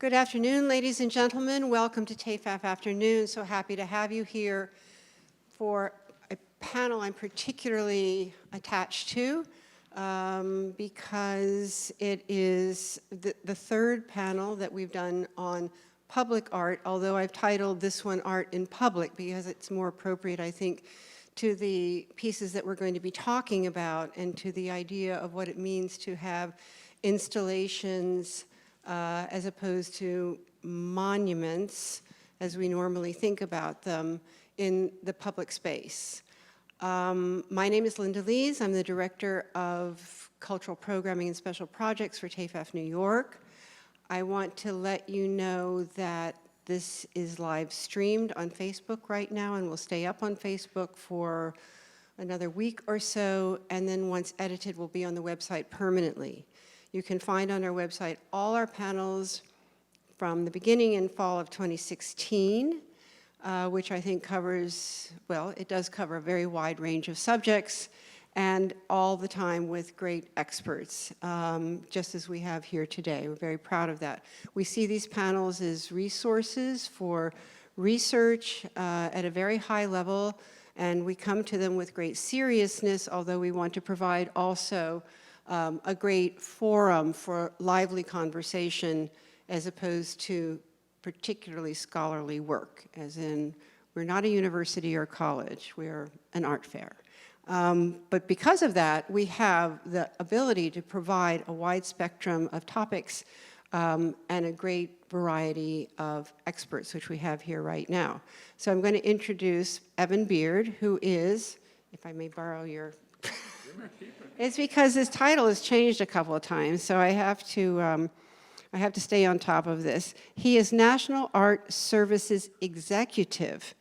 Good afternoon, ladies and gentlemen. Welcome to TEFAF Afternoon. So happy to have you here for a panel I'm particularly attached to because it is the third panel that we've done on public art, although I've titled this one Art in Public because it's more appropriate, I think, to the pieces that we're going to be talking about and to the idea of what it means to have installations as opposed to monuments as we normally think about them in the public space. My name is Linda Lees. I'm the Director of Cultural Programming and Special Projects for TEFAF New York. I want to let you know that this is live streamed on Facebook right now and will stay up on Facebook for another week or so, and then once edited will be on the website permanently. You can find on our website all our panels from the beginning and fall of 2016, which I think covers, well, it does cover a very wide range of subjects and all the time with great experts, just as we have here today. We're very proud of that. We see these panels as resources for research at a very high level, and we come to them with great seriousness, although we want to provide also a great forum for lively conversation as opposed to particularly scholarly work, as in we're not a university or college, we're an art fair. But because of that, we have the ability to provide a wide spectrum of topics and a great variety of experts, which we have here right now. So I'm going to introduce Evan Beard, who is, if I may borrow your... It's because his title has changed a couple of times, so I have to stay on top of this. He is National Art Services Executive,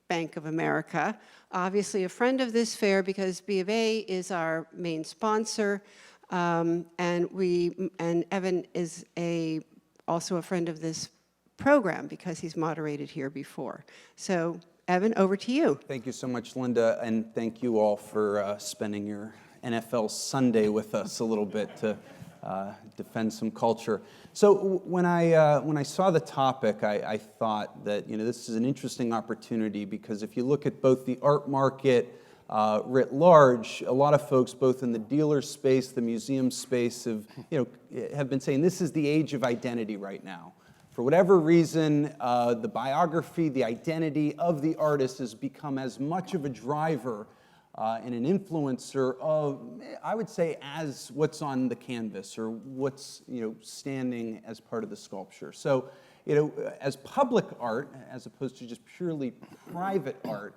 Bank of America. Obviously a friend of this fair because B of A is our main sponsor, and Evan is also a friend of this program because he's moderated here before. So Evan, over to you. Thank you so much, Linda, and thank you all for spending your NFL Sunday with us a little bit to defend some culture. So when I saw the topic, I thought that this is an interesting opportunity because if you look at both the art market writ large, a lot of folks, both in the dealer space, the museum space, have been saying this is the age of identity right now. For whatever reason, the biography, the identity of the artist has become as much of a driver and an influencer of, I would say, as what's on the canvas or what's standing as part of the sculpture. So, as public art, as opposed to just purely private art,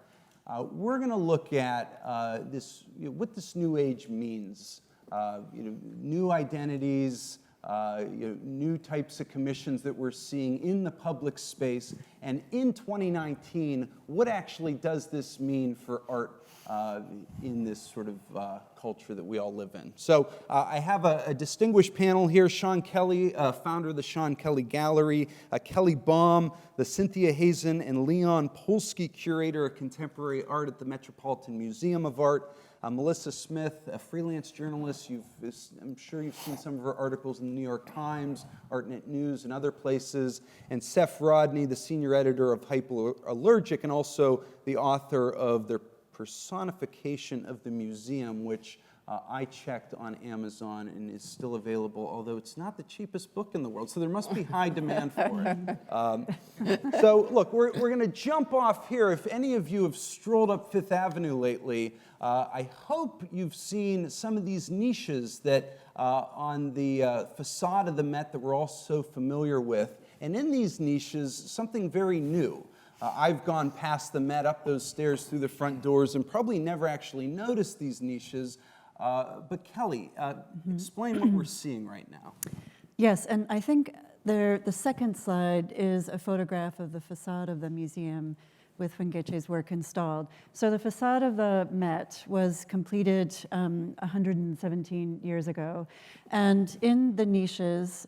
we're going to look at what this new age means. New identities. New types of commissions that we're seeing in the public space. And in 2019, what actually does this mean for art in this sort of culture that we all live in? So I have a distinguished panel here. Sean Kelly, founder of the Sean Kelly Gallery. Kelly Baum, the Cynthia Hazen and Leon Polsky Curator of Contemporary Art at the Metropolitan Museum of Art. Melissa Smith, a freelance journalist. I'm sure you've seen some of her articles in the New York Times, ArtNet News, and other places. And Seth Rodney, the senior editor of Hyperallergic, and also the author of The Personification of the Museum, which I checked on Amazon and is still available, although it's not the cheapest book in the world, so there must be high demand for it. So look, we're going to jump off here. If any of you have strolled up Fifth Avenue lately, I hope you've seen some of these niches that on the facade of the Met that we're all so familiar with. And in these niches, something very new. I've gone past the Met, up those stairs through the front doors, and probably never actually noticed these niches. But Kelly, explain what we're seeing right now. Yes, and I think the second slide is a photograph of the facade of the museum with Wangechi's work installed. So the facade of the Met was completed 117 years ago, and in the niches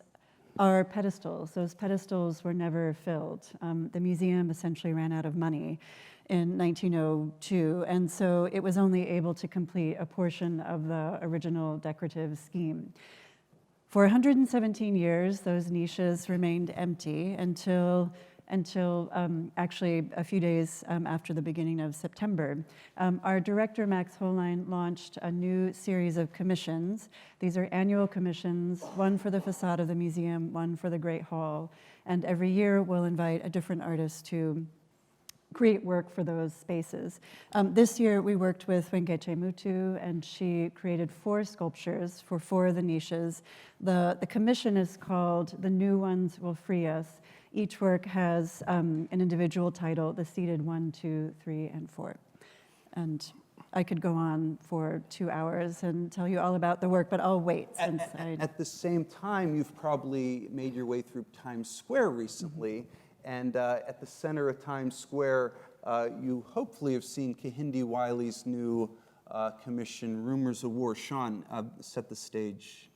are pedestals. Those pedestals were never filled. The museum essentially ran out of money in 1902, and so it was only able to complete a portion of the original decorative scheme. For 117 years, those niches remained empty until actually a few days after the beginning of September. Our director, Max Hollein, launched a new series of commissions. These are annual commissions, one for the facade of the museum, one for the Great Hall, and every year we'll invite a different artist to create work for those spaces. This year we worked with Wangechi Mutu, and she created 4 sculptures for 4 of the niches. The commission is called The NewOnes Will Free Us. Each work has an individual title, the seated 1, 2, 3, and 4. And I could go on for 2 hours and tell you all about the work, but I'll wait since At the same time, you've probably made your way through Times Square recently, and at the center of Times Square, you hopefully have seen Kehinde Wiley's new commission, Rumors of War. Sean, set the stage.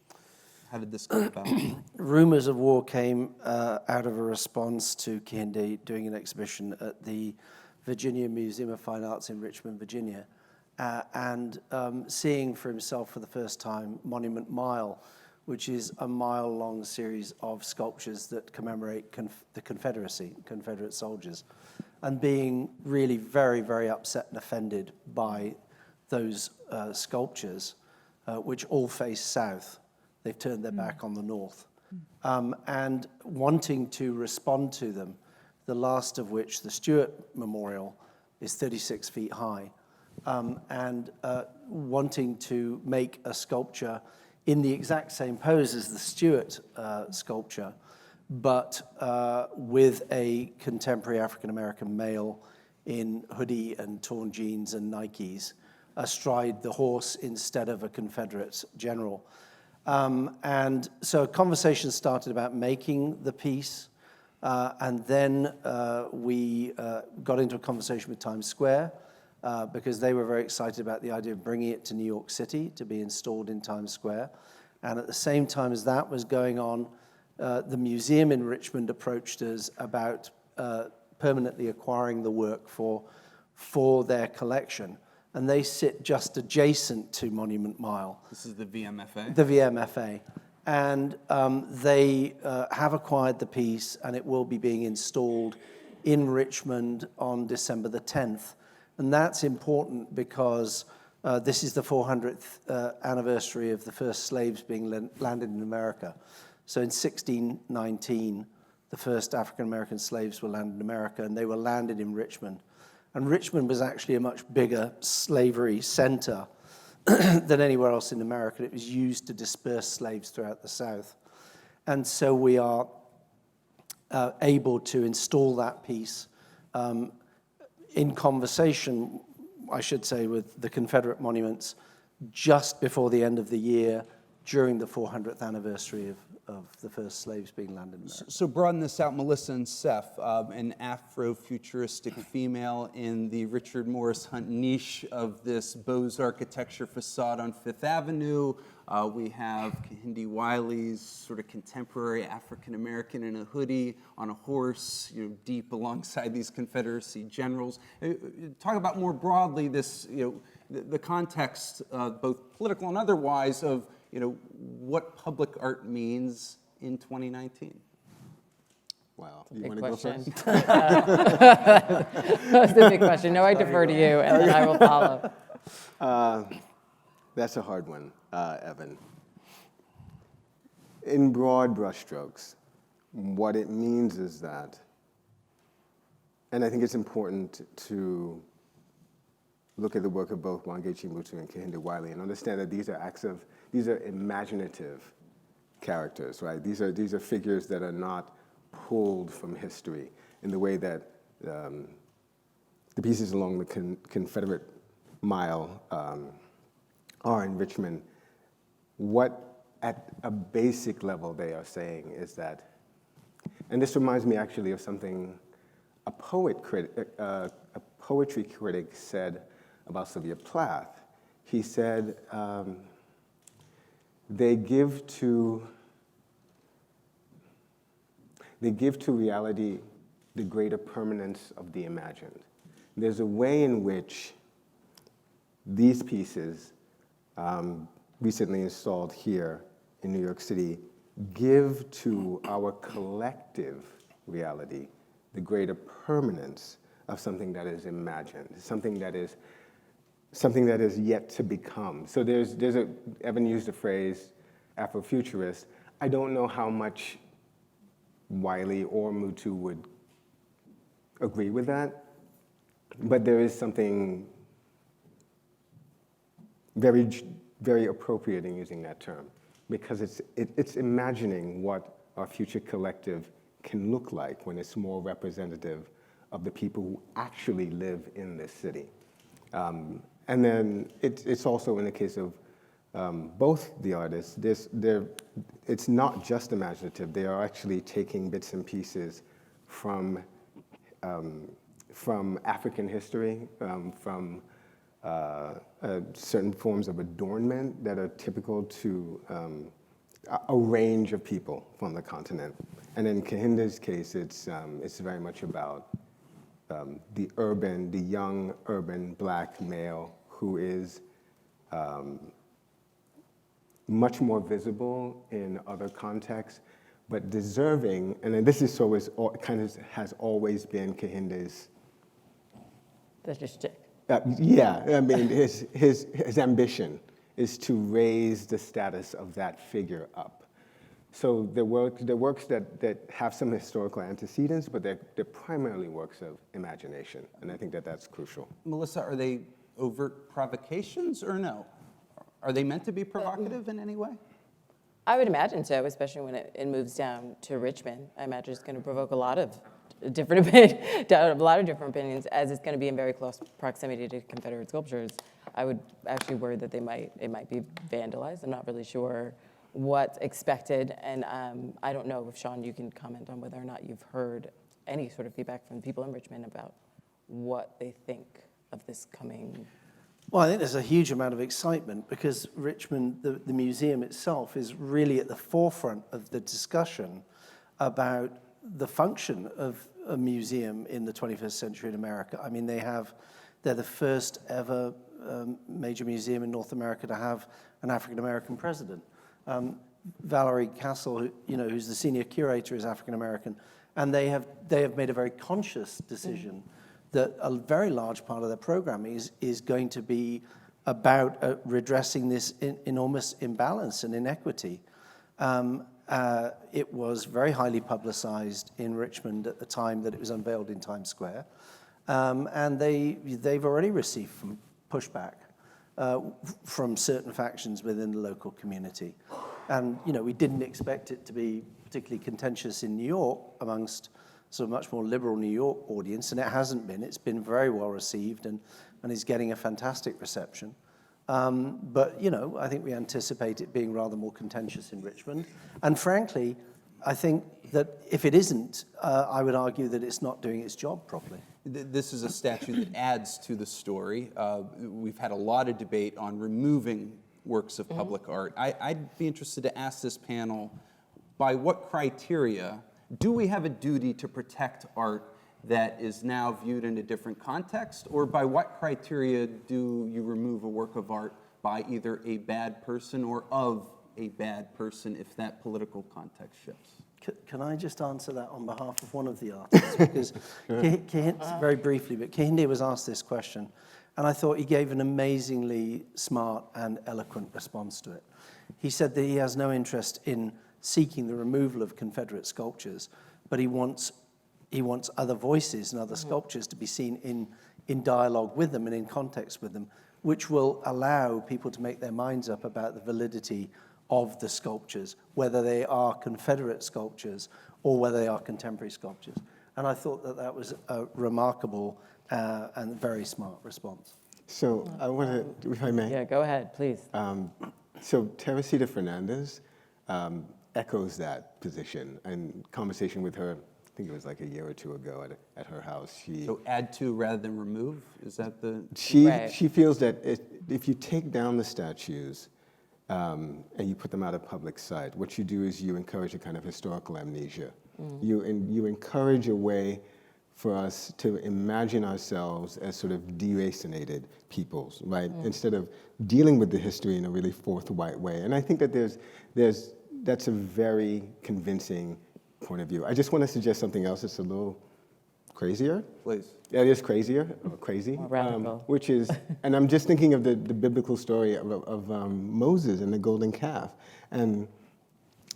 How did this come about? Rumors of War came out of a response to Kehinde doing an exhibition at the Virginia Museum of Fine Arts in Richmond, Virginia, and seeing for himself for the first time Monument Mile, which is a mile-long series of sculptures that commemorate the Confederacy, Confederate soldiers, and being really very, very upset and offended by those sculptures, which all face south. They've turned their back on the north. And wanting to respond to them, the last of which, the Stuart Memorial, is 36 feet high, and wanting to make a sculpture in the exact same pose as the Stuart sculpture, but with a contemporary African-American male in hoodie and torn jeans and Nikes, astride the horse instead of a Confederate general. And so a conversation started about making the piece, and then we got into a conversation with Times Square because they were very excited about the idea of bringing it to New York City to be installed in Times Square. And at the same time as that was going on, the museum in Richmond approached us about permanently acquiring the work for their collection. And they sit just adjacent to Monument Mile. This is the VMFA? The VMFA. And they have acquired the piece, and it will be being installed in Richmond on December the 10th. And that's important because this is the 400th anniversary of the first slaves being landed in America. So in 1619, the first African-American slaves were landed in America, and they were landed in Richmond. And Richmond was actually a much bigger slavery center than anywhere else in America. It was used to disperse slaves throughout the South. And so we are able to install that piece in conversation, I should say, with the Confederate monuments just before the end of the year during the 400th anniversary of the first slaves being landed in America. So broaden this out, Melissa and Seth, an Afro-futuristic female in the Richard Morris Hunt niche of this Beau's architecture facade on Fifth Avenue. We have Kehinde Wiley's sort of contemporary African-American in a hoodie on a horse, deep alongside these Confederacy generals. Talk about more broadly this, the context, both political and otherwise, of what public art means in 2019. Wow. Big You want to go question. first? That's a big question. No, I defer to you, and then I will follow. That's a hard one, Evan. In broad brushstrokes, what it means is that, and I think it's important to look at the work of both Wangechi Mutu and Kehinde Wiley and understand that these are imaginative characters, right? These are figures that are not pulled from history in the way that the pieces along the Confederate Mile are in Richmond. What, at a basic level, they are saying is that, and this reminds me actually of something a poetry critic said about Sylvia Plath. He said, they give to reality the greater permanence of the imagined. There's a way in which these pieces, recently installed here in New York City, give to our collective reality the greater permanence of something that is imagined, something that is yet to become. So Evan used the phrase Afrofuturist. I don't know how much Wiley or Mutu would agree with that, but there is something very, very appropriate in using that term, because it's imagining what our future collective can look like when it's more representative of the people who actually live in this city. And then it's also in the case of both the artists, it's not just imaginative. They are actually taking bits and pieces from African history, from certain forms of adornment that are typical to a range of people from the continent. And in Kehinde's case, it's very much about the young urban black male who is much more visible in other contexts, but deserving, and this is always has always been Kehinde's. That's just shtick. Yeah, I mean, his ambition is to raise the status of that figure up. So they're works that have some historical antecedents, but they're primarily works of imagination, and I think that's crucial. Melissa, are they overt provocations or no? Are they meant to be provocative in any way? I would imagine so, especially when it moves down to Richmond. I imagine it's going to provoke a lot of different opinions, as it's going to be in very close proximity to Confederate sculptures. I would actually worry that it might be vandalized. I'm not really sure what's expected, and I don't know if, Sean, you can comment on whether or not you've heard any sort of feedback from people in Richmond about what they think of this coming. Well, I think there's a huge amount of excitement because Richmond, the museum itself, is really at the forefront of the discussion about the function of a museum in the 21st century in America. I mean, they're the first ever major museum in North America to have an African-American president. Valerie Castle, who's the senior curator, is African-American, and they have made a very conscious decision that a very large part of their programming is going to be about redressing this enormous imbalance and inequity. It was very highly publicized in Richmond at the time that it was unveiled in Times Square, and they've already received pushback from certain factions within the local community. And we didn't expect it to be particularly contentious in New York amongst sort of much more liberal New York audience, and it hasn't been. It's been very well received and is getting a fantastic reception. But I think we anticipate it being rather more contentious in Richmond. And frankly, I think that if it isn't, I would argue that it's not doing its job properly. This is a statue that adds to the story. We've had a lot of debate on removing works of public art. I'd be interested to ask this panel, by what criteria do we have a duty to protect art that is now viewed in a different context? Or by what criteria do you remove a work of art by either a bad person or of a bad person if that political context shifts? Can I just answer that on behalf of one of the artists? Because very briefly, but Kehinde was asked this question, and I thought he gave an amazingly smart and eloquent response to it. He said that he has no interest in seeking the removal of Confederate sculptures, but he wants other voices and other sculptures to be seen in dialogue with them and in context with them, which will allow people to make their minds up about the validity of the sculptures, whether they are Confederate sculptures or whether they are contemporary sculptures. And I thought that was a remarkable and very smart response. So I want to, if I may. Yeah, go ahead, please. So Teresita Fernandez echoes that position. In conversation with her, I think it was like a year or two ago at her house. So add to rather than remove? Is that the? She feels that if you take down the statues and you put them out of public sight, what you do is you encourage a kind of historical amnesia. You encourage a way for us to imagine ourselves as sort of deracinated peoples, right? Instead of dealing with the history in a really forthright way. And I think that there's that's a very convincing point of view. I just want to suggest something else that's a little crazier. Please. Yeah, it is crazier, or crazy. More radical. Which is, and I'm just thinking of the biblical story of Moses and the golden calf. And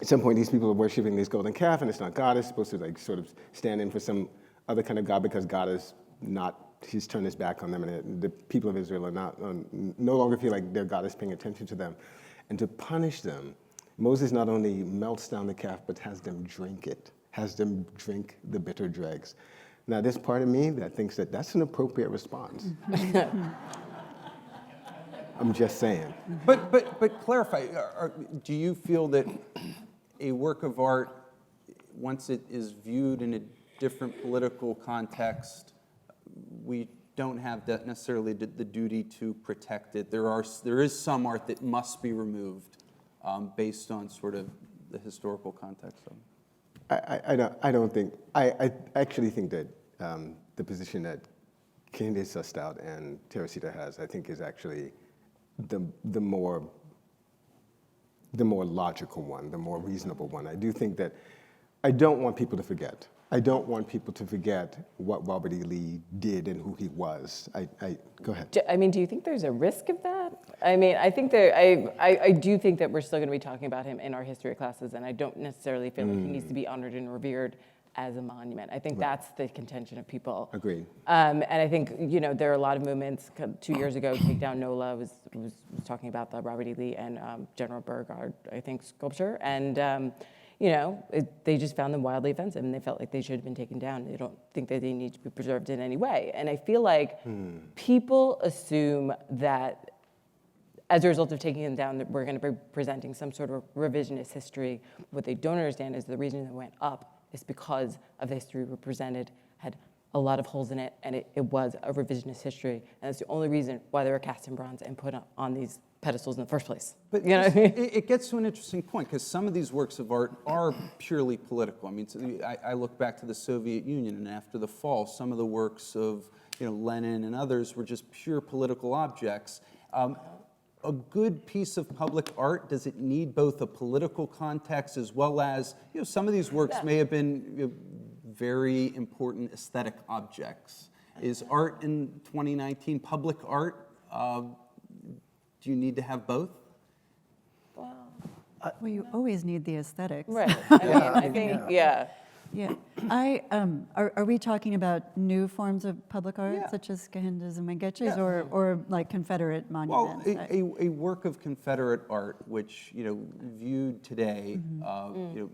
at some point, these people are worshiping this golden calf, and it's not God. It's supposed to like sort of stand in for some other kind of God because God is not. He's turned his back on them, and the people of Israel are not no longer feel like their God is paying attention to them. And to punish them, Moses not only melts down the calf, but has them drink it, has them drink the bitter dregs. Now, there's part of me that thinks that that's an appropriate response. I'm just saying. But clarify, do you feel that a work of art, once it is viewed in a different political context, we don't have that necessarily the duty to protect it? There is some art that must be removed based on sort of the historical context of it. I don't think, I actually think that the position that Kehinde sussed out and Teresita has, I think is actually the more logical one, the more reasonable one. I do think that, I don't want people to forget. I don't want people to forget what Robert E. Lee did and who he was. Go ahead. I mean, do you think there's a risk of that? I mean, I think I do think that we're still going to be talking about him in our history classes, and I don't necessarily feel like he needs to be honored and revered as a monument. I think that's the contention of people. Agreed. And I think, you know, there are a lot of movements. 2 years ago, Take Down NOLA was talking about the Robert E. Lee and General Beauregard, I think, sculpture. And, you know, they just found them wildly offensive, and they felt like they should have been taken down. They don't think that they need to be preserved in any way. And I feel like people assume that as a result of taking them down, that we're going to be presenting some sort of revisionist history. What they don't understand is the reason they went up is because of the history we presented had a lot of holes in it, and it was a revisionist history. And that's the only reason why they were cast in bronze and put on these pedestals in the first place. But you know what I mean? it gets to an interesting point, because some of these works of art are purely political. I mean, I look back to the Soviet Union, and after the fall, some of the works of Lenin and others were just pure political objects. A good piece of public art, does it need both a political context as well as, some of these works may have been very important aesthetic objects. Is art in 2019 public art? Do you need to have both? Well, you always need the aesthetics. Right. I think, yeah. Yeah. Are we talking about new forms of public art, such as Kehinde's and Wangechi's, or like Confederate monuments? Well, a work of Confederate art, which viewed today,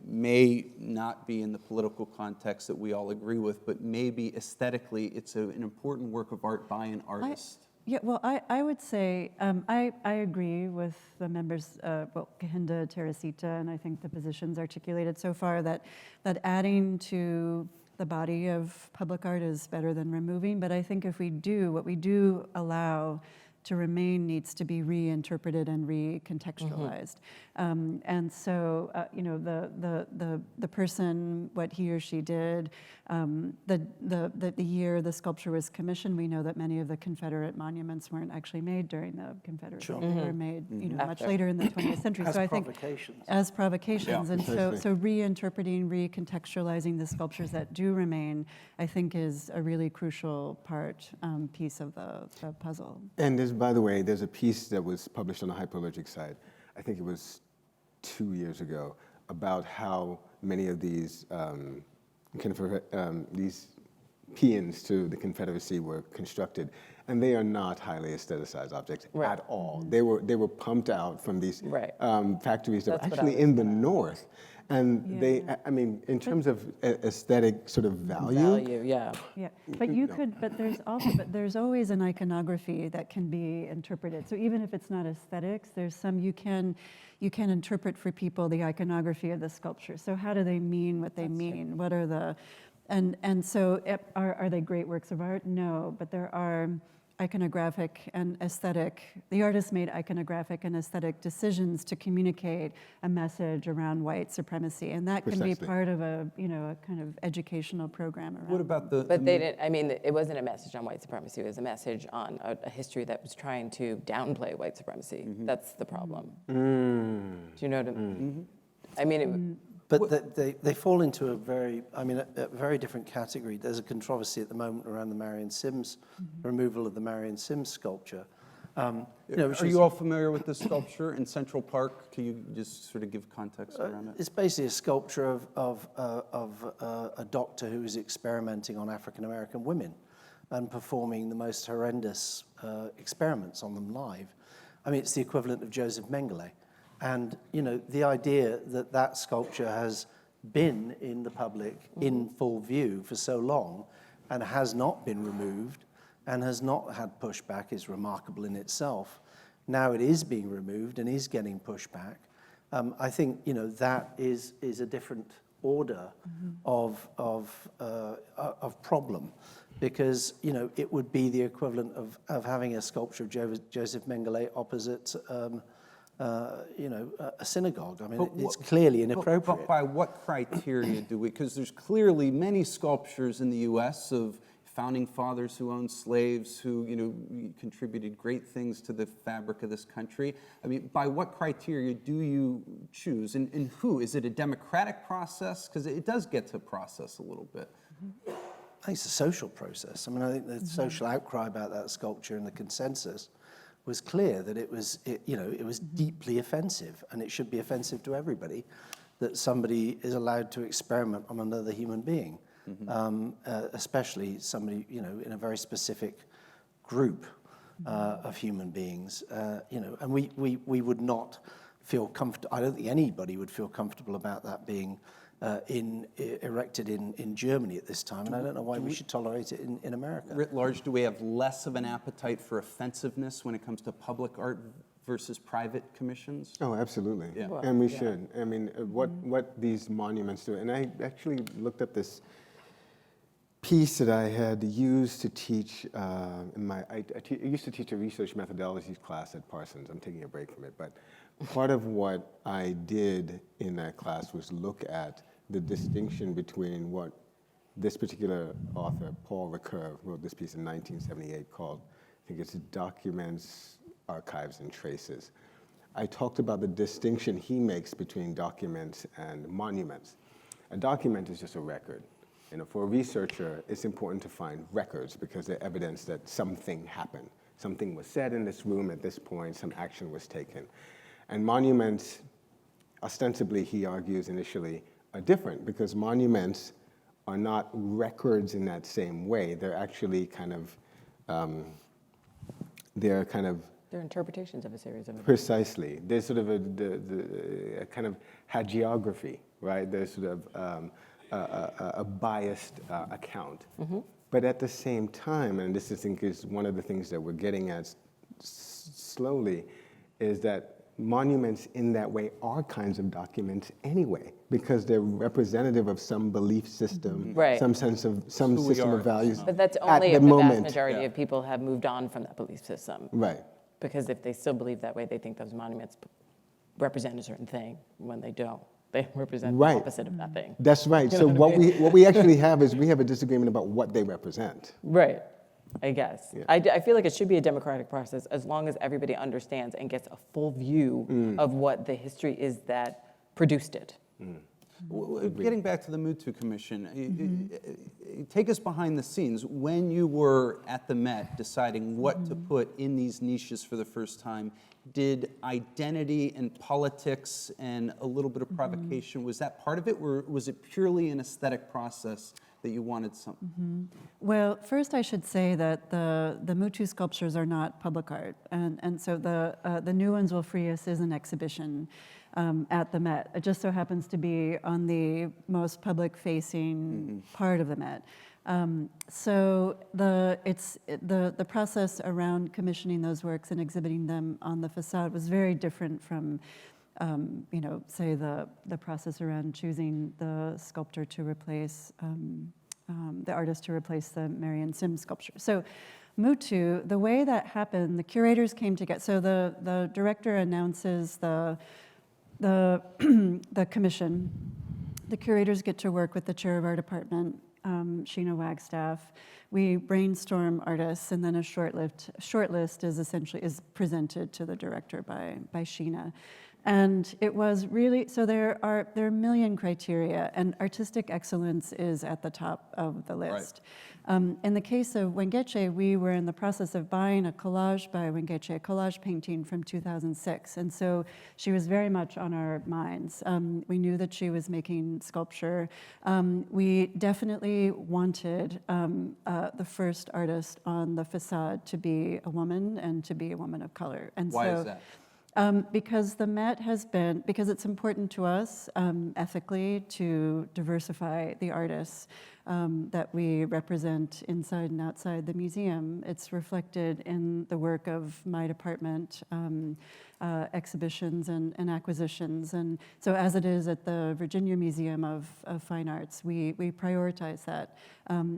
may not be in the political context that we all agree with, but maybe aesthetically, it's an important work of art by an artist. I would say I agree with the members, Kehinde, Teresita, and I think the positions articulated so far that adding to the body of public art is better than removing. But I think if we do, what we do allow to remain needs to be reinterpreted and recontextualized. And so, the person, what he or she did, the year the sculpture was commissioned, we know that many of the Confederate monuments weren't actually made during the Confederate. They were made, much later in the 20th century. As so I think provocations. as provocations, Yeah, and so reinterpreting, recontextualizing the sculptures that do remain, I think, is a really crucial piece of the puzzle. And by the way, there's a piece that was published on the Hyperlogic site, I think it was 2 years ago, about how many of these these paeans to the Confederacy were constructed, and they are not highly aestheticized objects at all. They were pumped out from these factories that were actually in the north, and they, I mean, in terms of aesthetic sort of value. Yeah, but there's always an iconography that can be interpreted. So even if it's not aesthetics, there's some you can interpret for people the iconography of the sculpture. So how do they mean what they mean? True. What are the, and so are they great works of art? No, but there are iconographic and aesthetic. The artist made iconographic and aesthetic decisions to communicate a message around white supracy, and that can be part of a kind of educational program around. What about the? But they didn't. I mean, it wasn't a message on white supremacy. It was a message on a history that was trying to downplay white supremacy. That's the problem. Do you know what I mean? I mean, But they fall into a very different category. There's a controversy at the moment around the Marion Sims, removal of the Marion Sims sculpture. Are you all familiar with this sculpture in Central Park? Can you just sort of give context around it? It's basically a sculpture of a doctor who is experimenting on African-American women and performing the most horrendous experiments on them live. I mean, it's the equivalent of Joseph Mengele. And, the idea that that sculpture has been in the public in full view for so long and has not been removed and has not had pushback is remarkable in itself. Now it is being removed and is getting pushback. I think, that is a different order of problem, because, it would be the equivalent of having a sculpture of Joseph Mengele opposite a synagogue. I mean, it's clearly inappropriate. But by what criteria do we, because there's clearly many sculptures in the U.S. of founding fathers who owned slaves, who, contributed great things to the fabric of this country. I mean, by what criteria do you choose? And who? Is it a democratic process? Because it does get to process a little bit. I think it's a social process. I mean, I think the social outcry about that sculpture and the consensus was clear that it was deeply offensive, and it should be offensive to everybody that somebody is allowed to experiment on another human being, especially somebody in a very specific group of human beings. And we would not feel comfortable. I don't think anybody would feel comfortable about that being erected in Germany at this time, and I don't know why we should tolerate it in America. Writ large, do we have less of an appetite for offensiveness when it comes to public art versus private commissions? Oh, absolutely. Yeah. Well, And we should. I mean, what these monuments do, and I actually looked up this piece that I had used to teach I used to teach a research methodologies class at Parsons. I'm taking a break from it, but part of what I did in that class was look at the distinction between what this particular author, Paula Curve, wrote this piece in 1978 called, I think it's Documents, Archives, and Traces. I talked about the distinction he makes between documents and monuments. A document is just a record. For a researcher, it's important to find records because they're evidence that something happened. Something was said in this room at this point, some action was taken. And monuments, ostensibly, he argues initially, are different because monuments are not records in that same way. They're actually they're interpretations of a series of events. Precisely. There's sort of a kind of hagiography, right? There's sort of a biased account. But at the same time, and this I think is one of the things that we're getting at slowly, is that monuments in that way are kinds of documents anyway, because they're representative of some belief system, Right. some system of values. But that's at only the if the moment. vast majority of people have moved on from that belief system. Right. Because if they still believe that way, they think those monuments represent a certain thing when they don't. They represent Right. the opposite of that thing. That's right. You So know what I what we actually have is we have a disagreement about what they represent. Right, I guess. Yeah. I feel like it should be a democratic process as long as everybody understands and gets a full view of what the history is that produced it. Getting back to the Mutu Commission, take us behind the scenes. When you were at the Met deciding what to put in these niches for the first time, did identity and politics and a little bit of provocation, was that part of it, or was it purely an aesthetic process that you wanted something? Well, first I should say that the Mutu sculptures are not public art, and so the NewOnes will free us is an exhibition at the Met. It just so happens to be on the most public-facing part of the Met. So the process around commissioning those works and exhibiting them on the facade was very different from, say the process around choosing the sculptor to replace, the artist to replace the Marion Sims sculpture. So Mutu, the way that happened, the curators came together. So the director announces the commission. The curators get to work with the chair of our department, Sheena Wagstaff. We brainstorm artists, and then a short list is essentially presented to the director by Sheena. And it was really, so there are a million criteria, and artistic excellence is at the top of the list. In the case of Wangechi, we were in the process of buying a collage by Wangechi, a collage painting from 2006, and so she was very much on our minds. We knew that she was making sculpture. We definitely wanted the first artist on the facade to be a woman and to be a woman of color. And Why so, is that? because the Met has been, because it's important to us ethically to diversify the artists that we represent inside and outside the museum. It's reflected in the work of my department, exhibitions and acquisitions. And so as it is at the Virginia Museum of Fine Arts, we prioritize that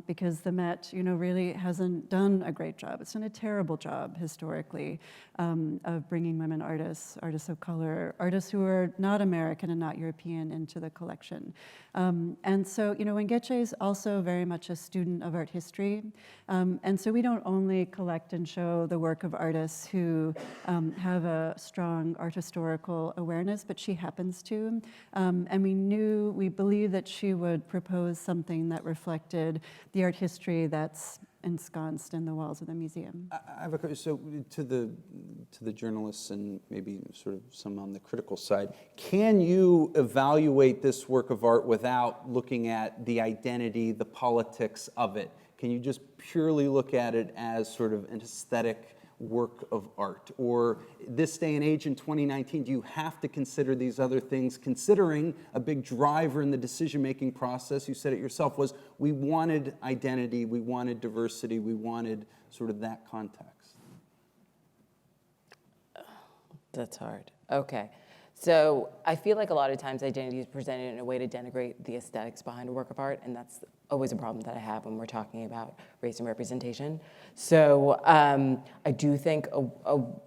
because the Met, really hasn't done a great job. It's done a terrible job historically of bringing women artists of color, artists who are not American and not European into the collection. And so, Wangechi is also very much a student of art history. And so we don't only collect and show the work of artists who have a strong art historical awareness, but she happens to. And we believe that she would propose something that reflected the art history that's ensconced in the walls of the museum. I have a question. So to the journalists and maybe sort of some on the critical side, can you evaluate this work of art without looking at the identity, the politics of it? Can you just purely look at it as sort of an aesthetic work of art? Or this day and age in 2019, do you have to consider these other things, considering a big driver in the decision-making process, you said it yourself, was we wanted identity, we wanted diversity, we wanted sort of that context? That's hard. Okay. So I feel like a lot of times identity is presented in a way to denigrate the aesthetics behind a work of art, and that's always a problem that I have when we're talking about race and representation. So I do think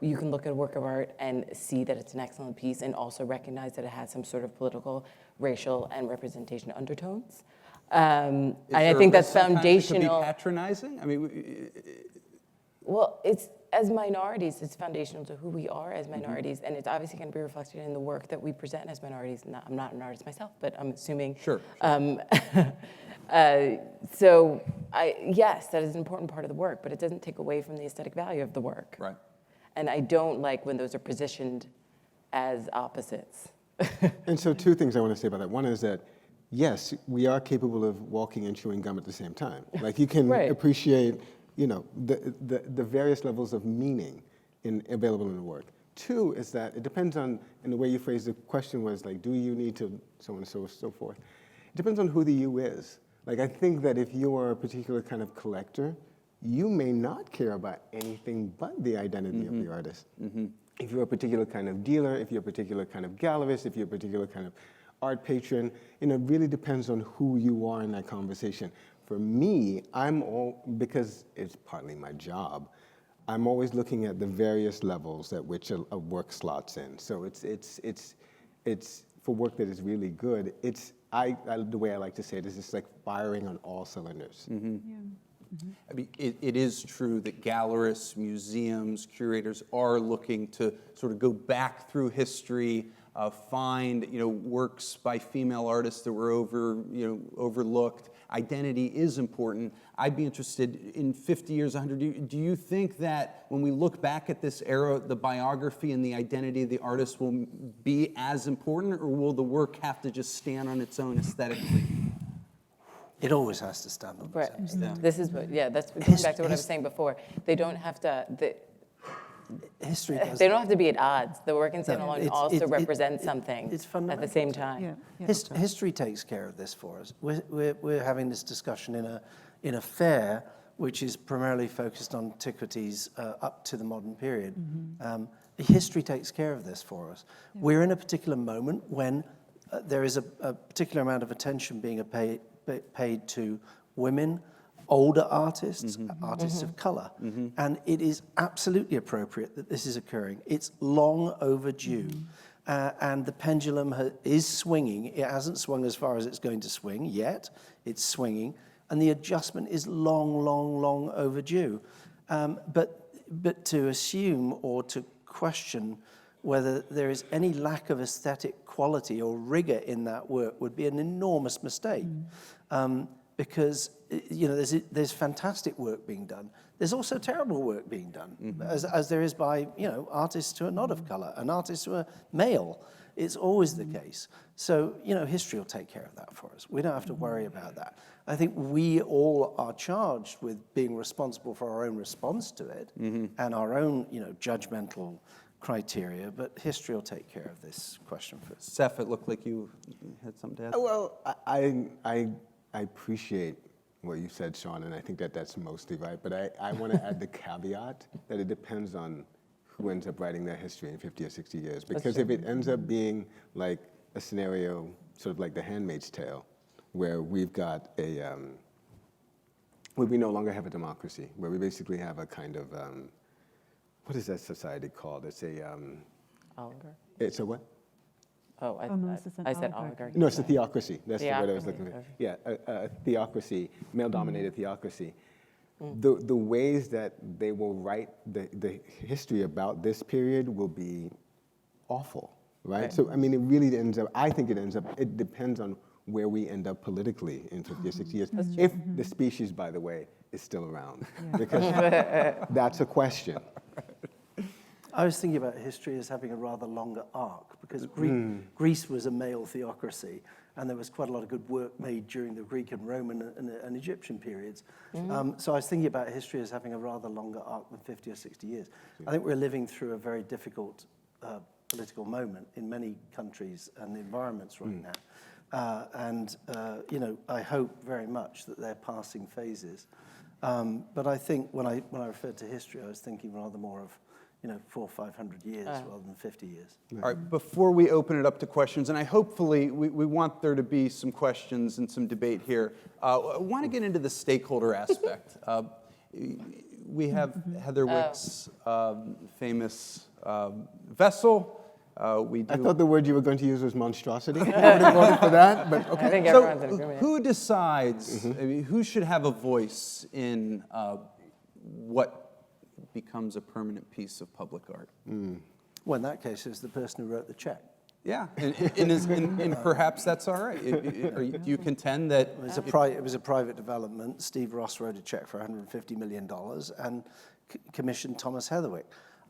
you can look at a work of art and see that it's an excellent piece and also recognize that it has some sort of political, racial, and representation undertones. And I think that's foundational. It could be patronizing? I mean, well, it's as minorities, it's foundational to who we are as minorities, and it's obviously going to be reflected in the work that we present as minorities. I'm not an artist myself, but I'm assuming. Sure. So, yes, that is an important part of the work, but it doesn't take away from the aesthetic value of the work. Right. And I don't like when those are positioned as opposites. And so 2 things I want to say about that. One is that, yes, we are capable of walking and chewing gum at the same time. Like you can Right. appreciate, the various levels of meaning available in the work. 2 is that it depends on, and the way you phrased the question was like, do you need to, so on and so forth. It depends on who the you is. Like I think that if you are a particular kind of collector, you may not care about anything but the identity of the artist. If you're a particular kind of dealer, if you're a particular kind of gallerist, if you're a particular kind of art patron, it really depends on who you are in that conversation. For me, because it's partly my job, I'm always looking at the various levels at which a work slots in. So it's for work that is really good. The way I like to say it is it's like firing on all cylinders. I mean, it is true that gallerists, museums, curators are looking to sort of go back through history, find works by female artists that were overlooked. Identity is important. I'd be interested in 50 years, 100 years. Do you think that when we look back at this era, the biography and the identity of the artist will be as important, or will the work have to just stand on its own aesthetically? It always has to stand on Right. its own. Yeah. This is what, that's going back to what I was saying before. They don't have to. History does. They don't have to be at odds. The work in stand No, alone it's- also it- represents it- something it's at the fundamental same to- time. History takes care of this for us. We're having this discussion in a fair which is primarily focused on antiquities up to the modern period. History takes care of this for us. We're in a particular moment when there is a particular amount of attention being paid to women, older artists, artists of color. And it is absolutely appropriate that this is occurring. It's long overdue. And the pendulum is swinging. It hasn't swung as far as it's going to swing yet. It's swinging. And the adjustment is long, long, long overdue. But to assume or to question whether there is any lack of aesthetic quality or rigor in that work would be an enormous mistake. Because there's fantastic work being done. There's also terrible work being done, as there is by artists who are not of color and artists who are male. It's always the case. So history will take care of that for us. We don't have to worry about that. I think we all are charged with being responsible for our own response to it and our own judgmental criteria. But history will take care of this question for us. Seth, it looked like you had something to add. Well, I appreciate what you said, Sean, and I think that that's mostly right. But I want to add the caveat that it depends on who ends up writing their history in 50 or 60 years. Because if it ends up being like a scenario, sort of like The Handmaid's Tale, where we've got where we no longer have a democracy, where we basically have a kind of, what is that society called? It's a... Oligarchy? It's a what? Oh, Melissa said I said oligarchy. oligarchy. No, it's a theocracy. That's the word I was Theocracy, looking for. okay. Yeah, a theocracy, male-dominated theocracy. The ways that they will write the history about this period will be awful, right? So, I mean, it really ends up, I think it depends on where we end up politically in 50 or 60 years. If the species, by the way, is still around. Because that's a question. I was thinking about history as having a rather longer arc, because Greece was a male theocracy, and there was quite a lot of good work made during the Greek and Roman and Egyptian periods. So I was thinking about history as having a rather longer arc than 50 or 60 years. I think we're living through a very difficult political moment in many countries and environments right now. I hope very much that they're passing phases. But I think when I referred to history, I was thinking rather more of 400 or 500 years rather than 50 years. All right, before we open it up to questions, and hopefully we want there to be some questions and some debate here, I want to get into the stakeholder aspect. We have Heather Wick's famous vessel. We do. I thought the word you were going to use was monstrosity. I would have voted for that, but okay. I think So everyone's in agreement. who decides, I mean, who should have a voice in what becomes a permanent piece of public art? Well, in that case, it's the person who wrote the check. Yeah, and perhaps that's all right. Do you contend that It was a private development. Steve Ross wrote a check for $150 million and commissioned Thomas Heatherwick.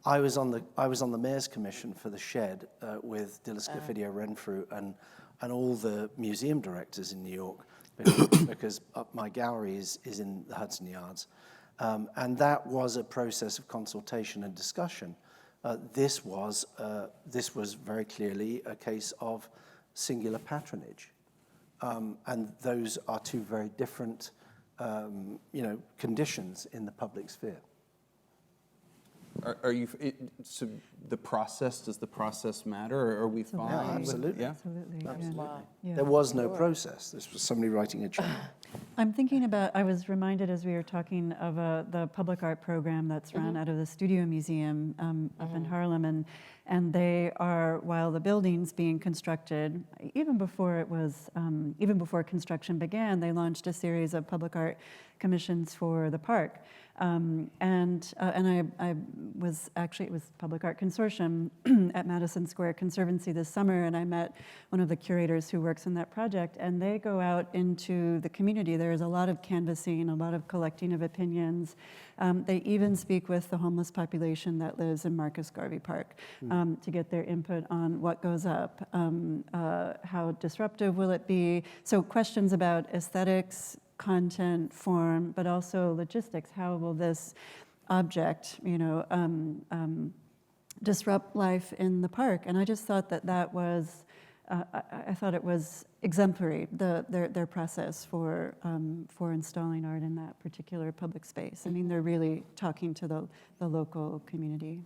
I was on the Mayor's Commission for the Shed with Dilys Scofidio Renfrew and all the museum directors in New York, because my gallery is in the Hudson Yards. And that was a process of consultation and discussion. This was very clearly a case of singular patronage. And those are two very different conditions in the public sphere. are you? So the process, does the process matter, or are we fine? Yeah, absolutely. Yeah. Absolutely. Wow. Yeah. There was no process. This was somebody writing a check. I'm thinking about, I was reminded as we were talking of the public art program that's run out of the Studio Museum up in Harlem, and they are, while the building's being constructed, even before construction began, they launched a series of public art commissions for the park. And I was actually, it was Public Art Consortium at Madison Square Conservancy this summer, and I met one of the curators who works in that project, and they go out into the community. There is a lot of canvassing, a lot of collecting of opinions. They even speak with the homeless population that lives in Marcus Garvey Park to get their input on what goes up, how disruptive will it be. So questions about aesthetics, content, form, but also logistics. How will this object, disrupt life in the park? And I just thought that was, I thought it was exemplary, their process for installing art in that particular public space. I mean, they're really talking to the local community.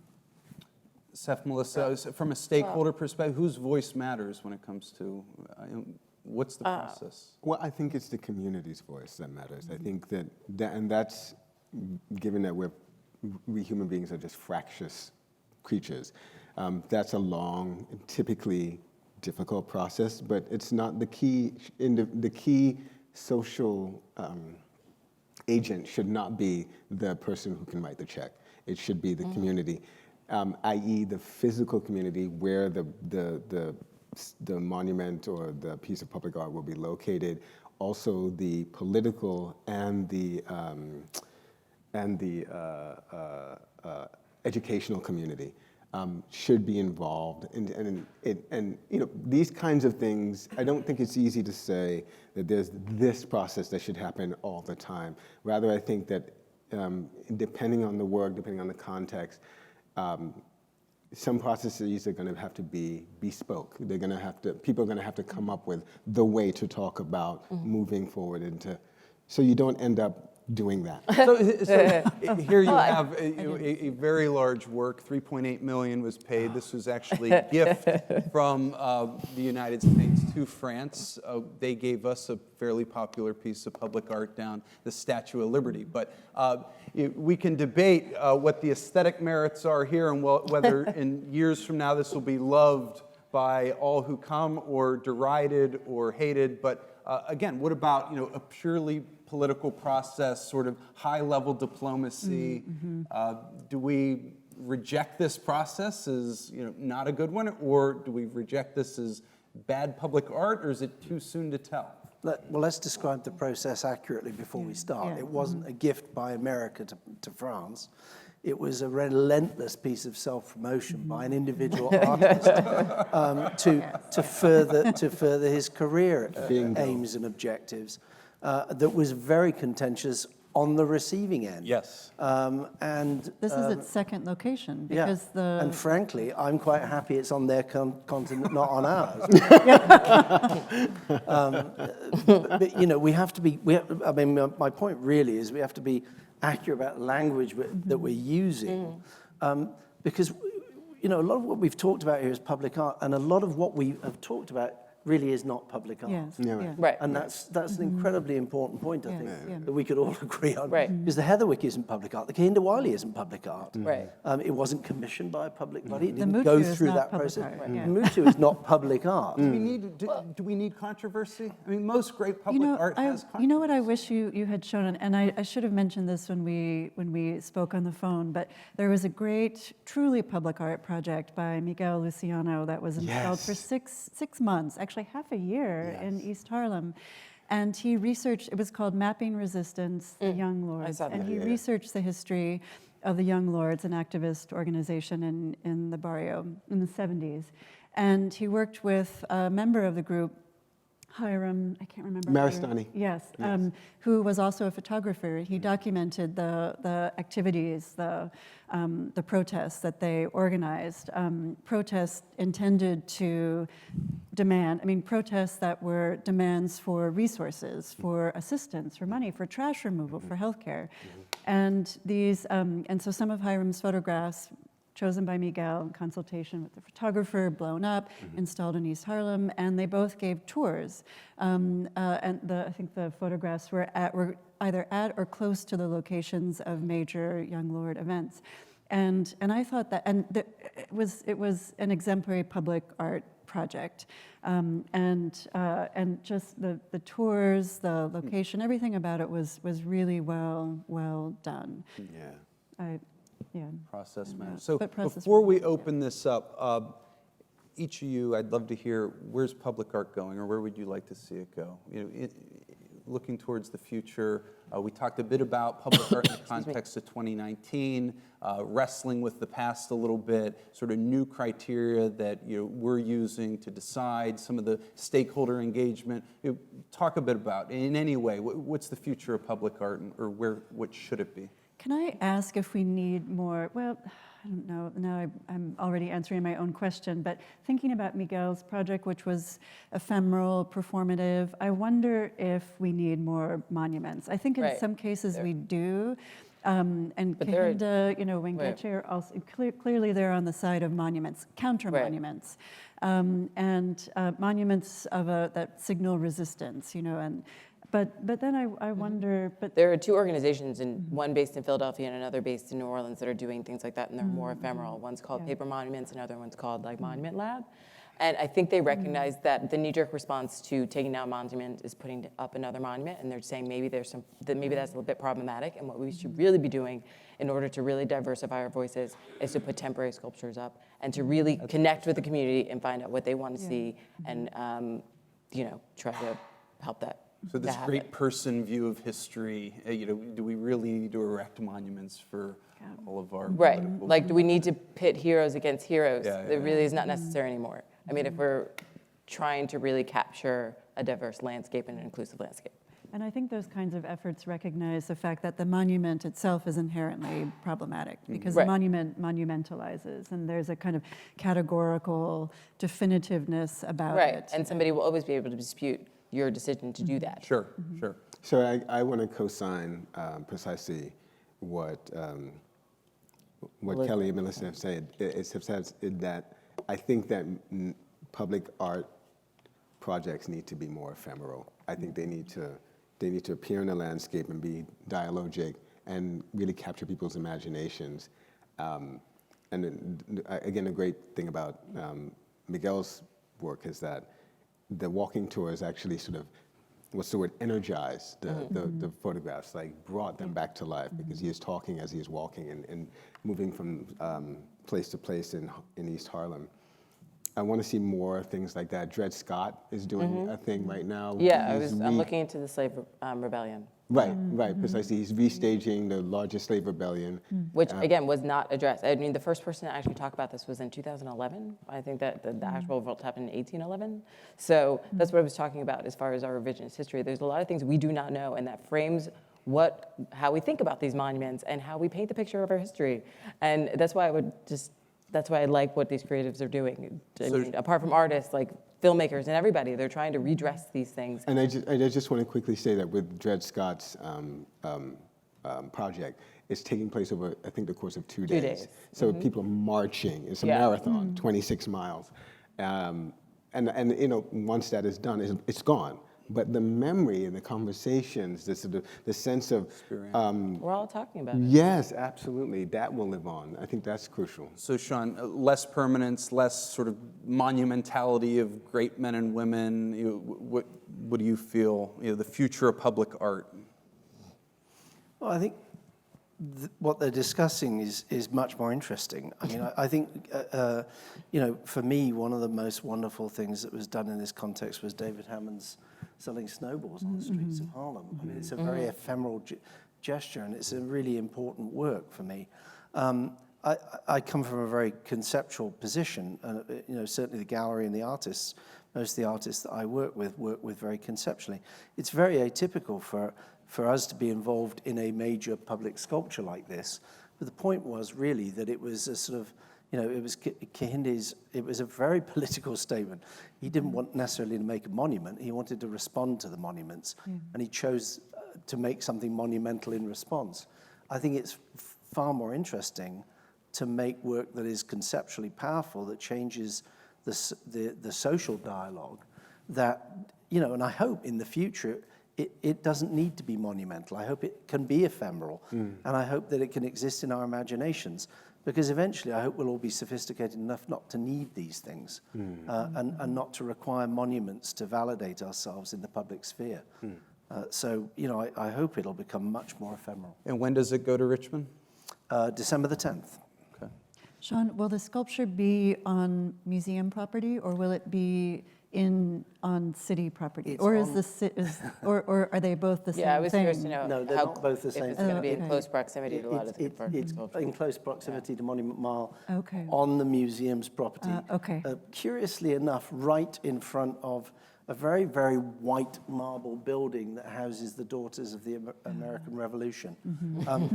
Seth, Melissa, from a stakeholder perspective, whose voice matters when it comes to what's the process? Well, I think it's the community's voice that matters. I think that and that's, given that we human beings are just fractious creatures, that's a long, typically difficult process, but it's not the key. The key social agent should not be the person who can write the check. It should be the community. i.e. the physical community where the monument or the piece of public art will be located, also the political and the educational community should be involved. And you know, these kinds of things, I don't think it's easy to say that there's this process that should happen all the time. Rather, I think that depending on the work, depending on the context, some processes are going to have to be bespoke. They're going to have to, people are going to have to come up with the way to talk about moving forward into, so you don't end up doing that. So here you have a very large work, 3.8 million was paid. This was actually a gift from the United States to France. They gave us a fairly popular piece of public art down the Statue of Liberty. But we can debate what the aesthetic merits are here and whether in years from now this will be loved by all who come or derided or hated. But again, what about, you know, a purely political process, sort of high-level diplomacy? Do we reject this process as, you know, not a good one, or do we reject this as bad public art, or is it too soon to tell? Well, let's describe the process accurately before we start. It wasn't a gift by America to France. It was a relentless piece of self-promotion by an individual artist to further his career aims and objectives. That was very contentious on the receiving end. Yes. This is its second location because and frankly, I'm quite happy it's on their continent, not on ours. But you know, we have to be. I mean, my point really is we have to be accurate about the language that we're using, because you know, a lot of what we've talked about here is public art, and a lot of what we have talked about really is not public art. Yes. Yeah. Right. And that's an incredibly important point, I think, that we could all agree on. Right. Because the Heatherwick isn't public art. The Kehinde Wiley isn't public art. Right. It wasn't commissioned by a public body. It The didn't Mutu go is through not that public process. art, yeah. Mutu is not public art. Do we need controversy? I mean, most great public art has controversy. You know what I wish you had shown, and I should have mentioned this when we spoke on the phone, but there was a great, truly public art project by Miguel Luciano that was installed for six months, actually half a year in East Harlem. And he researched, it was called Mapping Resistance, the Young Lords. saw that. And he researched the history of the Young Lords, an activist organization in the barrio in the 70s. And he worked with a member of the group, Hiram, I can't remember. Maristani. Yes, who was also a photographer. He documented the activities, the protests that they organized, protests intended to demand, protests that were demands for resources, for assistance, for money, for trash removal, for healthcare. And these, and so some of Hiram's photographs chosen by Miguel in consultation with the photographer, blown up, installed in East Harlem, and they both gave tours. And I think the photographs were either at or close to the locations of major Young Lord events. And I thought that, it was an exemplary public art project. And just the tours, the location, everything about it was really well done. Process matters. So But process before we matters, open this up, each of you, I'd love to hear, where's public art going, or where would you like to see it go? You know, looking towards the future, we talked a bit about public art in the context of 2019, wrestling with the past a little bit, sort of new criteria that we're using to decide, some of the stakeholder engagement. Talk a bit about, in any way, what's the future of public art, or what should it be? Can I ask if we need more, well, I don't know, now I'm already answering my own question, but thinking about Miguel's project, which was ephemeral, performative, I wonder if we need more monuments. I think in some cases we do, and Kehinde, Wangechi are also, clearly they're on the side of monuments, counter-monuments, and monuments of that signal resistance, But then I wonder, but there are two organizations, one based in Philadelphia and another based in New Orleans, that are doing things like that, and they're more ephemeral. One's called Paper Monuments, another one's called Monument Lab. And I think they recognize that the knee-jerk response to taking down a monument is putting up another monument, and they're saying maybe that's a little bit problematic, and what we should really be doing in order to really diversify our voices is to put temporary sculptures up and to really connect with the community and find out what they want to see, and try to help that. So this to happen. great person view of history, do we really need to erect monuments for all of our Right. political- Like, do we need to pit heroes against heroes? Yeah, It really is not necessary anymore. I mean, if we're trying to really capture a diverse landscape and an inclusive landscape. And I think those kinds of efforts recognize the fact that the monument itself is inherently problematic because Right. the monument monumentalizes, and there's a kind of categorical definitiveness about Right. it. And somebody will always be able to dispute your decision to do that. Sure, sure. So I want to co-sign precisely what Kelly and Melissa have said. That I think that public art projects need to be more ephemeral. I think they need to appear in the landscape and be dialogic and really capture people's imaginations. And then, again, the great thing about Miguel's work is that the walking tours actually sort of, energized the photographs, like brought them back to life because he is talking as he is walking and moving from place to place in East Harlem. I want to see more things like that. Dred Scott is doing a thing right now. Yeah, I'm looking into the slave rebellion, Right, precisely. He's restaging the largest slave rebellion. which again was not addressed. I mean, the first person to actually talk about this was in 2011. I think that the actual revolt happened in 1811. So that's what I was talking about as far as our revisionist history. There's a lot of things we do not know, and that frames how we think about these monuments and how we paint the picture of our history. And that's why that's why I like what these creatives are doing. I mean, apart from artists, like filmmakers and everybody, they're trying to redress these things. And I just want to quickly say that with Dred Scott's project, it's taking place over, I think, the course of 2 days. 2 days. So people are marching. It's a Yeah. marathon, 26 miles. And once that is done, it's gone. But the memory and the conversations, the sense of We're all talking about it. yes, absolutely, that will live on. I think that's crucial. So Sean, less permanence, less sort of monumentality of great men and women. What do you feel, the future of public art? Well, I think what they're discussing is much more interesting. I mean, I think, for me, one of the most wonderful things that was done in this context was David Hammons selling snowboards on the streets of Harlem. I mean, it's a very ephemeral gesture, and it's a really important work for me. I come from a very conceptual position, and certainly the gallery and the artists, most of the artists that I work with very conceptually. It's very atypical for us to be involved in a major public sculpture like this. But the point was really that it was a sort of, it was Kehinde's, it was a very political statement. He didn't want necessarily to make a monument, he wanted to respond to the monuments, and he chose to make something monumental in response. I think it's far more interesting to make work that is conceptually powerful, that changes the social dialogue, that, and I hope in the future, it doesn't need to be monumental. I hope it can be ephemeral, and I hope that it can exist in our imaginations, because eventually I hope we'll all be sophisticated enough not to need these things, and not to require monuments to validate ourselves in the public sphere. So, I hope it'll become much more ephemeral. And when does it go to Richmond? December the 10th. Okay. Sean, will the sculpture be on museum property, or will it be on city property? It's Or or are they both the same thing? Yeah, I was curious to know No, they're not both the same if it's going to be thing. in close proximity to a lot of the It's sculptures. in close proximity to Monument Mile, Okay. on the museum's property. Okay. Curiously enough, right in front of a very, very white marble building that houses the Daughters of the American Revolution.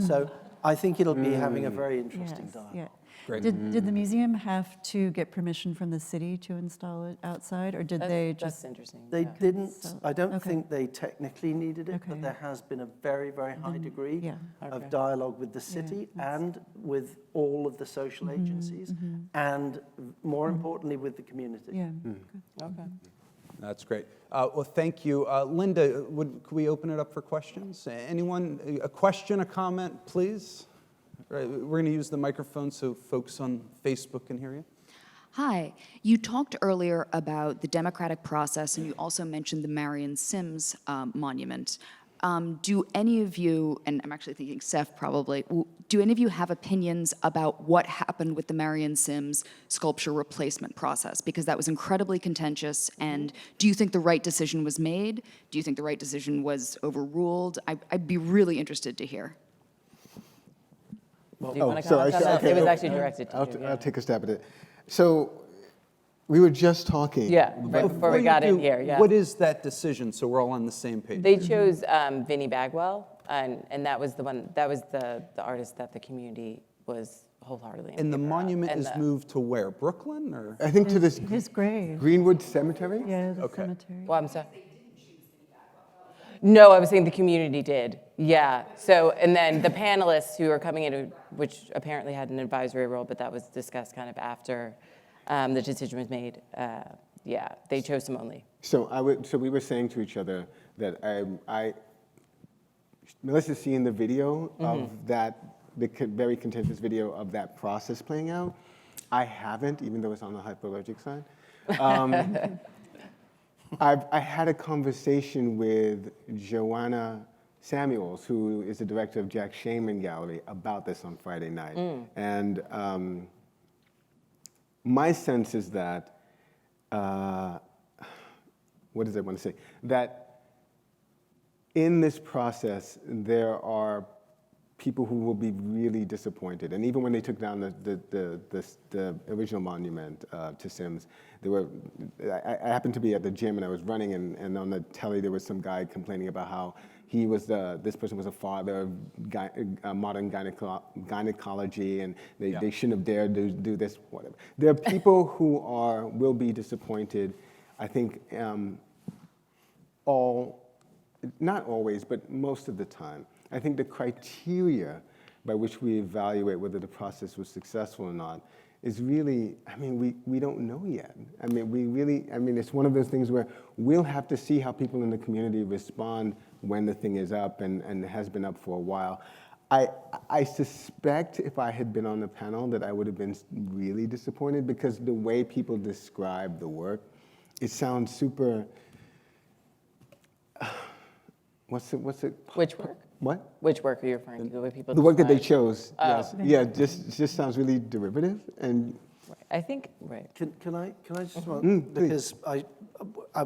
So I think it'll be having a very interesting Yes, dialogue. yeah. Great. Did the museum have to get permission from the city to install it outside, or did they That's just? interesting. They yeah. didn't, So, I don't okay. think they technically needed it, but Okay. there has been a very, very high degree yeah. Okay. of dialogue with the city and with all of the social agencies, and more importantly, with the community. Yeah. Okay. That's great. Well, thank you. Linda, could we open it up for questions? Anyone, a question, a comment, please? Right, we're going to use the microphone so folks on Facebook can hear you. Hi. You talked earlier about the democratic process, and you also mentioned the Marion Sims monument. Do any of you, and I'm actually thinking Steph probably, do any of you have opinions about what happened with the Marion Sims sculpture replacement process? Because that was incredibly contentious, and do you think the right decision was made? Do you think the right decision was overruled? I'd be really interested to hear. Do you want to comment on that? It was actually directed to you. I'll take a stab at it. So we were just talking. Yeah, right before we got in here, yeah. What is that decision, so we're all on the same page? They chose Vinnie Bagwell, and that was the one, that was the artist that the community was wholeheartedly in And the favor of. monument And is moved to where? Brooklyn, or? I think to this His grave. Greenwood Cemetery? Yeah, the Okay. cemetery. Well, I'm sorry. No, I was saying the community did. Yeah. So, and then the panelists who are coming in, which apparently had an advisory role, but that was discussed kind of after the decision was made. Yeah, they chose him only. So so we were saying to each other that Melissa's seen the video of that, very contentious video of that process playing out. I haven't, even though it's on the hypoallergic side. I had a conversation with Joanna Samuels, who is the director of Jack Shaman Gallery, about this on Friday night. And my sense is that, what does I want to say? That in this process, there are people who will be really disappointed. And even when they took down the original monument to Sims, I happened to be at the gym and I was running, and on the telly there was some guy complaining about how this person was a father of modern gynecology, and they shouldn't have dared to do this, whatever. There are people who will be disappointed, I think, not always, but most of the time. I think the criteria by which we evaluate whether the process was successful or not is really, we don't know yet. It's one of those things where we'll have to see how people in the community respond when the thing is up and has been up for a while. I suspect if I had been on the panel that I would have been really disappointed, because the way people describe the work, it sounds super, what's it? Which work? What? Which work are you referring to? The way people The work that they describe- chose, yes. Yeah, just sounds really derivative, and I think, right. Can I just, please. because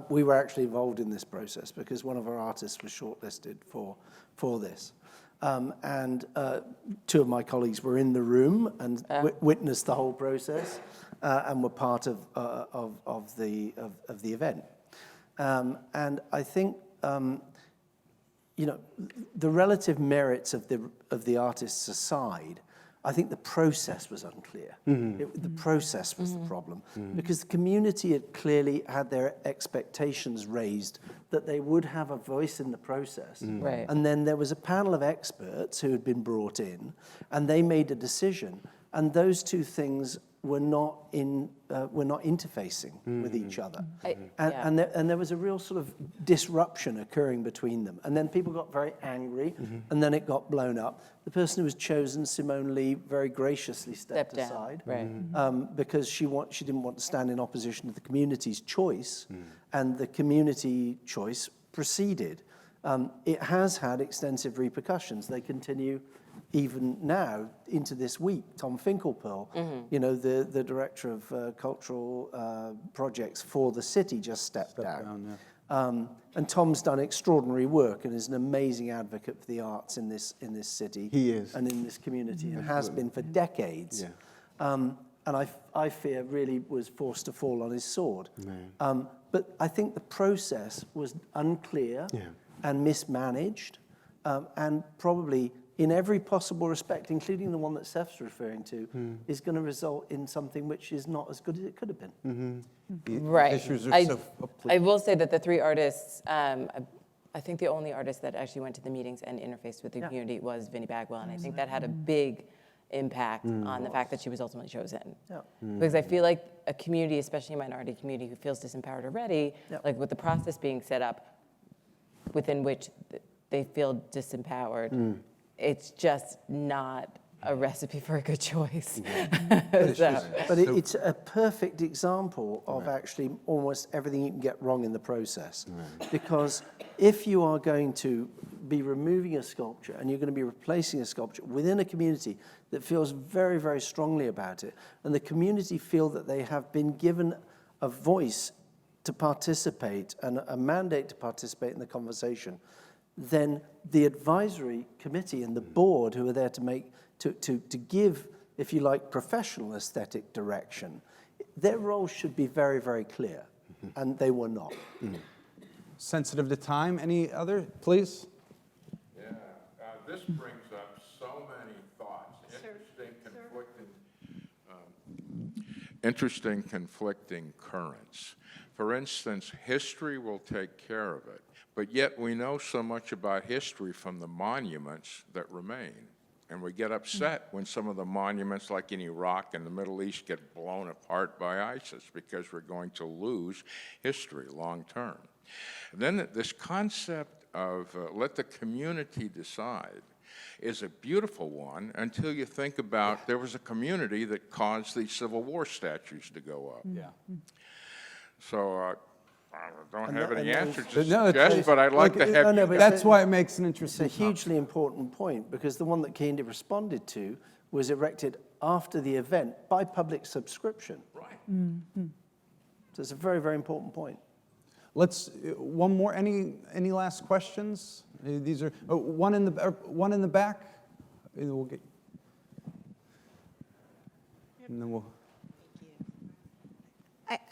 we were actually involved in this process, because one of our artists was shortlisted for this. And two of my colleagues were in the room and witnessed the whole process and were part of the event. And I think, the relative merits of the artists aside, I think the process was unclear. The process was the problem, because the community had clearly had their expectations raised that they would have a voice in the process. Right. And then there was a panel of experts who had been brought in, and they made a decision. And those two things were not interfacing with each other. And there was a real sort of disruption occurring between them. And then people got very angry, and then it got blown up. The person who was chosen, Simone Lee, very graciously stepped down, aside, right. because she didn't want to stand in opposition to the community's choice, and the community choice proceeded. It has had extensive repercussions. They continue even now into this week. Tom Finkelpearl, the director of cultural projects for the city, just stepped down. And Tom's done extraordinary work and is an amazing advocate for the arts in this city. He is. And in this community, and has been for decades. Yeah. And I fear really was forced to fall on his sword. But I think the process was unclear and mismanaged, and probably in every possible respect, including the one that Steph's referring to, is going to result in something which is not as good as it could have been. Right. Issues are I will say that the three artists, I think the only artist that actually went to the meetings and interfaced with the community was Vinnie Bagwell, and I think that had a big impact on the fact that she was ultimately chosen. Because I feel like a community, especially a minority community who feels disempowered already, like with the process being set up within which they feel disempowered, it's just not a recipe for a good choice. But it's a perfect example of actually almost everything you can get wrong in the process. Because if you are going to be removing a sculpture and you're going to be replacing a sculpture within a community that feels very, very strongly about it, and the community feel that they have been given a voice to participate and a mandate to participate in the conversation, then the advisory committee and the board who are there to give, if you like, professional aesthetic direction, their role should be very, very clear, and they were not. Sensitive to time. Any other, please? Yeah, this brings up so many thoughts, interesting conflicting currents. For instance, history will take care of it, but yet we know so much about history from the monuments that remain. And we get upset when some of the monuments, like in Iraq and the Middle East, get blown apart by ISIS because we're going to lose history long term. Then this concept of let the community decide is a beautiful one until you think about there was a community that caused these Civil War statues to go up. Yeah. So I don't have any and answers But to no, suggest, but I'd like to have no, you but That's why it makes an It's interesting a hugely important point, because the one that Kehinde responded to was erected after the event by public subscription. Right. So it's a very, very important point. Let's, one more, any last questions? These are, one in the back? We'll get, and then we'll.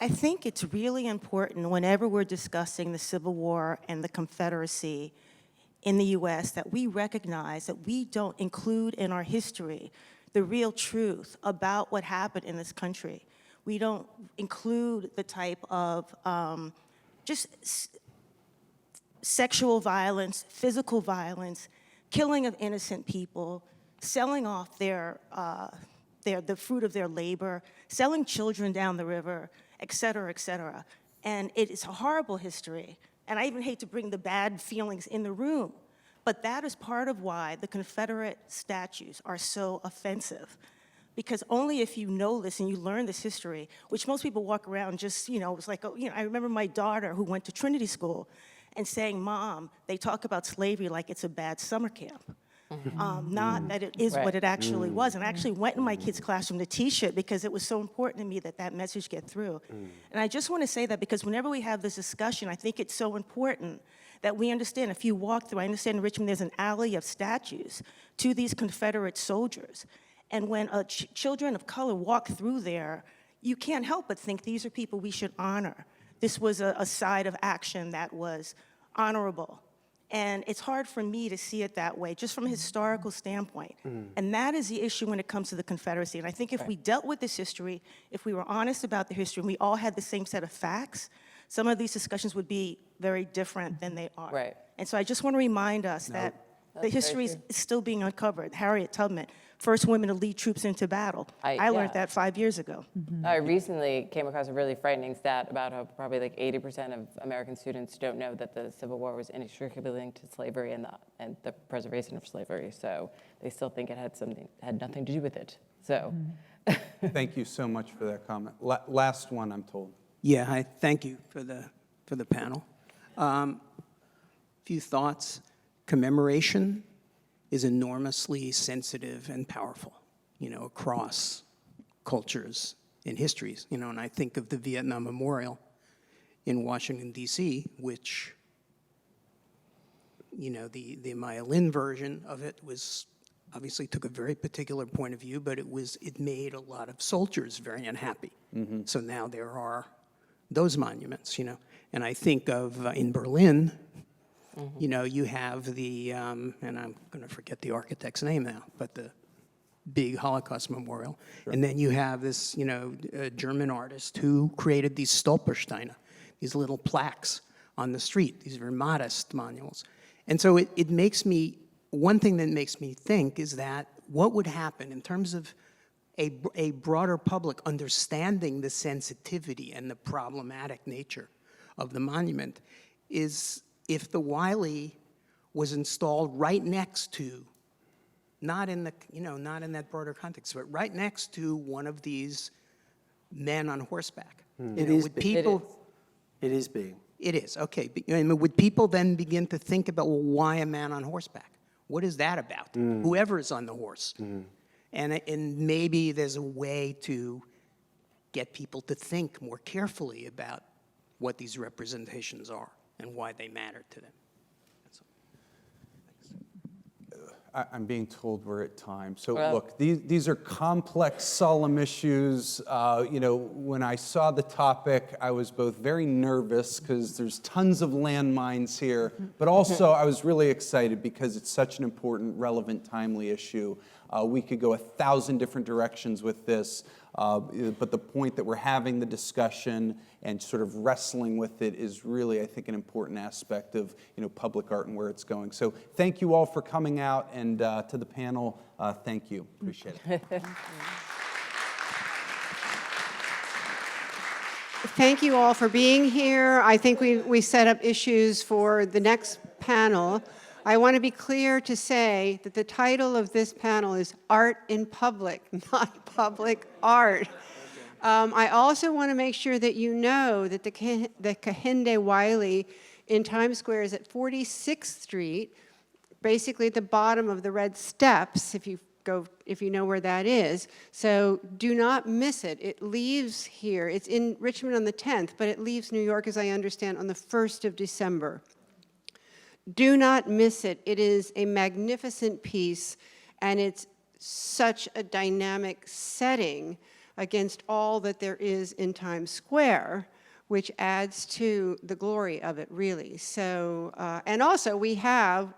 I think it's really important whenever we're discussing the Civil War and the Confederacy in the U.S. that we recognize that we don't include in our history the real truth about what happened in this country. We don't include the type of sexual violence, physical violence, killing of innocent people, selling off the fruit of their labor, selling children down the river, et cetera, et cetera. And it is a horrible history. And I even hate to bring the bad feelings in the room, but that is part of why the Confederate statues are so offensive. Because only if you know this and you learn this history, which most people walk around just, it's like, I remember my daughter who went to Trinity School and saying, Mom, they talk about slavery like it's a bad summer camp. Not that it is what it actually was. And I actually went in my kids' classroom to teach it because it was so important to me that that message get through. And I just want to say that because whenever we have this discussion, I think it's so important that we understand, if you walk through, I understand in Richmond there's an alley of statues to these Confederate soldiers. And when children of color walk through there, you can't help but think these are people we should honor. This was a side of action that was honorable. And it's hard for me to see it that way, just from a historical standpoint. And that is the issue when it comes to the Confederacy. And I think if we dealt with this history, if we were honest about the history, and we all had the same set of facts, some of these discussions would be very different than they are. Right. And so I just want to remind us that the history is still being uncovered. Harriet Tubman, first women to lead troops into battle. I learned that 5 years ago. I recently came across a really frightening stat about how probably like 80% of American students don't know that the Civil War was inextricably linked to slavery and the preservation of slavery. So they still think it had nothing to do with it. So. Thank you so much for that comment. Last one, I'm told. Yeah, I thank you for the panel. Few thoughts. Commemoration is enormously sensitive and powerful, across cultures and histories, and I think of the Vietnam Memorial in Washington, D.C., which, the Maya Lin version of it was obviously took a very particular point of view, but it made a lot of soldiers very unhappy. So now there are those monuments, and I think of in Berlin, you have the, and I'm going to forget the architect's name now, but the big Holocaust memorial. Sure. And then you have this, German artist who created these Stolpersteine, these little plaques on the street, these very modest monuments. And so it makes me, one thing that makes me think is that what would happen in terms of a broader public understanding the sensitivity and the problematic nature of the monument is if the Wiley was installed right next to not in the, not in that broader context, but right next to one of these men on horseback. It is Would big. people, It is being. it is, okay. Would people then begin to think about, well, why a man on horseback? What is that about? Whoever is on the horse. And maybe there's a way to get people to think more carefully about what these representations are and why they matter to them. I'm being told we're at time. So Well- look, these are complex, solemn issues. When I saw the topic, I was both very nervous because there's tons of landmines here, but also I was really excited because it's such an important, relevant, timely issue. We could go 1,000 different directions with this, but the point that we're having the discussion and sort of wrestling with it is really, I think, an important aspect of public art and where it's going. So thank you all for coming out, and to the panel, thank you. Appreciate it. Thank you all for being here. I think we set up issues for the next panel. I want to be clear to say that the title of this panel is Art in Public, not Public Art. I also want to make sure that you know that the Kehinde Wiley in Times Square is at 46th Street, basically at the bottom of the red steps, if you know where that is. So do not miss it. It leaves here. It's in Richmond on the 10th, but it leaves New York, as I understand, on the 1st of December. Do not miss it. It is a magnificent piece, and it's such a dynamic setting against all that there is in Times Square, which adds to the glory of it, really. So, and also we have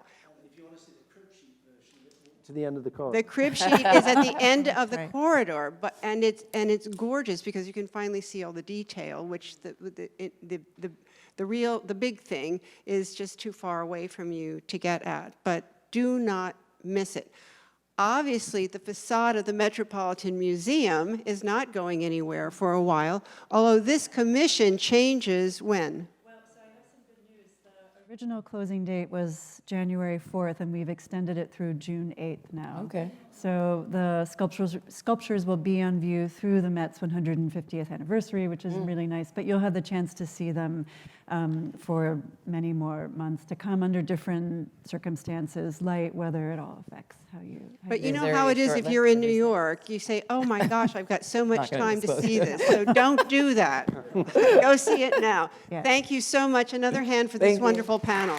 To the end of the corridor. the crib sheet is at the end of the corridor, and it's gorgeous because you can finally see all the detail, which the big thing is just too far away from you to get at. But do not miss it. Obviously, the facade of the Metropolitan Museum is not going anywhere for a while, although this commission changes when? Well, so I have some good news. The original closing date was January 4th, and we've extended it through June 8th now. Okay. So the sculptures will be on view through the Met's 150th anniversary, which is really nice, but you'll have the chance to see them for many more months to come under different circumstances, light, weather, it all affects how you... But you Is know there how a it is short if list you're of in New these? York, you say, oh my gosh, I've got so much gonna time to disclose. see this, so don't do that. Go see it now. Yeah. Thank you so much. Another hand for this Thank you. wonderful panel.